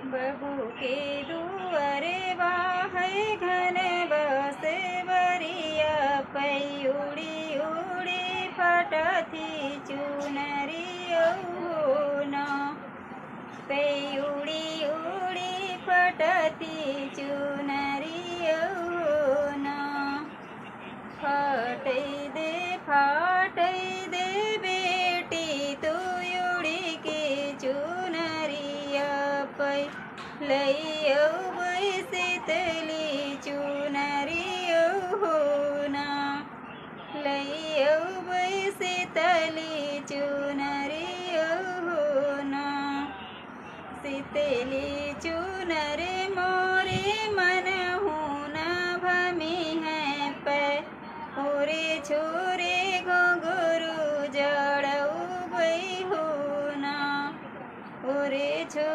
बहू के दुआरे वाहे घन बसे बरिया पै उड़ी उड़ी फटती चुनरिया न पै उड़ी उड़ी फटती चुनरिया न फाटै दे बेटी तू उड़ी के चुनरिया पै लइयो शीतली चुनरिया ना लइयो शीतली चुनरिया ना शीतली चुनर मोरे मन न भमी है पै ओरे छोरे घुंघरू जड़ऊ बई हो ना ओरे छो